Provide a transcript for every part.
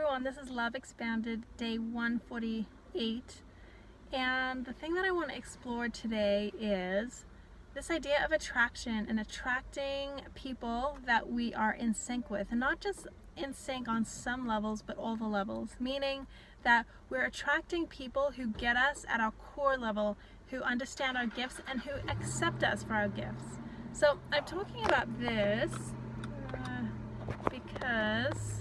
everyone, this is Love Expanded, day 148, and the thing that I want to explore today is this idea of attraction and attracting people that we are in sync with, and not just in sync on some levels, but all the levels, meaning that we're attracting people who get us at our core level, who understand our gifts, and who accept us for our gifts. So I'm talking about this because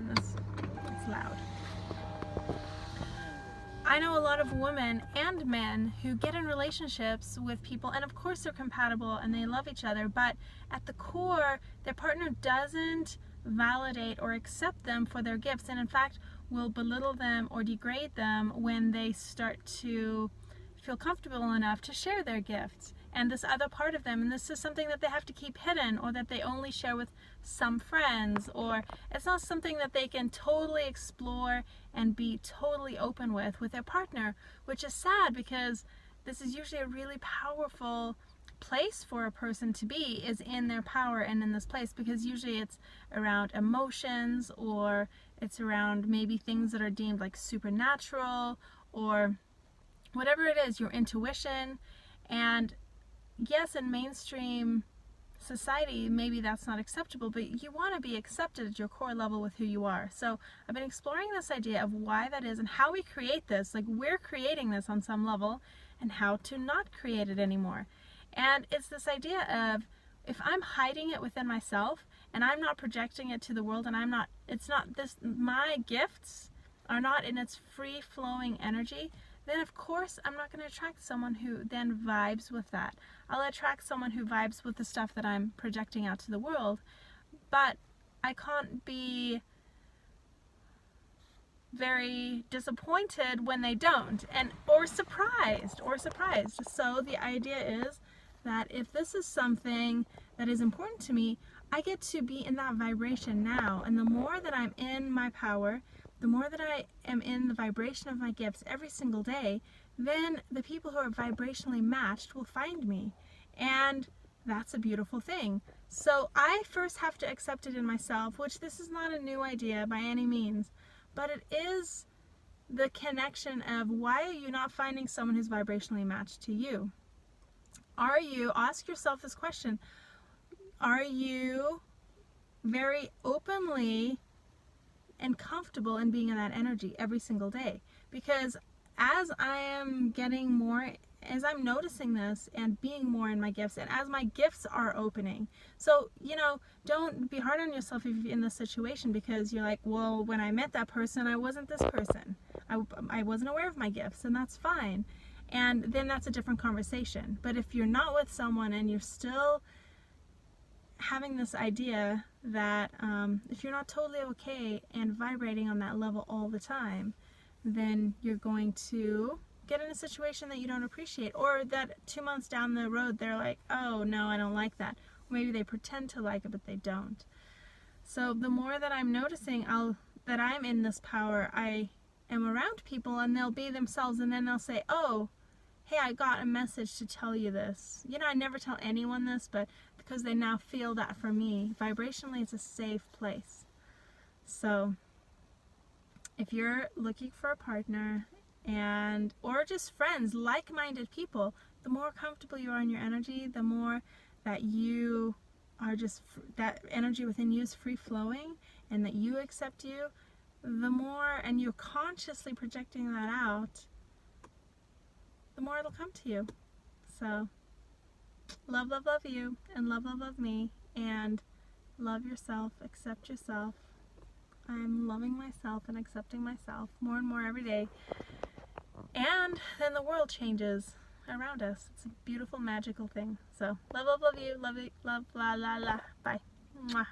it's loud. I know a lot of women and men who get in relationships with people, and of course they're compatible and they love each other, but at the core their partner doesn't validate or accept them for their gifts, and in fact will belittle them or degrade them when they start to feel comfortable enough to share their gifts and this other part of them, and this is something that they have to keep hidden, or that they only share with some friends, or it's not something that they can totally explore and be totally open with their partner, which is sad because this is usually a really powerful place for a person to be, is in their power and in this place, because usually it's around emotions, or it's around maybe things that are deemed like supernatural, or whatever it is, your intuition. And yes, in mainstream society, maybe that's not acceptable, but you want to be accepted at your core level with who you are. So I've been exploring this idea of why that is and how we create this. Like, we're creating this on some level, and how to not create it anymore. And it's this idea of, if I'm hiding it within myself and I'm not projecting it to the world, and my gifts are not in its free flowing energy, then of course I'm not going to attract someone who then vibes with that. I'll attract someone who vibes with the stuff that I'm projecting out to the world, but I can't be very disappointed when they don't, or surprised. So the idea is that if this is something that is important to me, I get to be in that vibration now, and the more that I'm in my power, the more that I am in the vibration of my gifts every single day, then the people who are vibrationally matched will find me. And that's a beautiful thing. So I first have to accept it in myself, which this is not a new idea by any means, but it is the connection of, why are you not finding someone who's vibrationally matched to you? Ask yourself this question, are you very openly and comfortable in being in that energy every single day? Because as I'm noticing this and being more in my gifts, and as my gifts are opening, so don't be hard on yourself if you're in this situation, because you're like, well, when I met that person, I wasn't this person. I wasn't aware of my gifts, and that's fine. And then that's a different conversation. But if you're not with someone and you're still having this idea that if you're not totally okay and vibrating on that level all the time, then you're going to get in a situation that you don't appreciate, or that 2 months down the road they're like, oh no, I don't like that. Or maybe they pretend to like it, but they don't. So the more that I'm noticing that I'm in this power, I am around people and they'll be themselves, and then they'll say, oh, hey, I got a message to tell you this. I never tell anyone this, but because they now feel that for me, vibrationally it's a safe place. So if you're looking for a partner, or just friends, like-minded people, the more comfortable you are in your energy, the more that you are that energy within you is free flowing, and that you accept you, the more, and you're consciously projecting that out, the more it'll come to you. So love you, and love me, and love yourself, accept yourself. I'm loving myself and accepting myself more and more every day, and then the world changes around us. It's a beautiful, magical thing. So love you, love la la la. Bye. Mwah.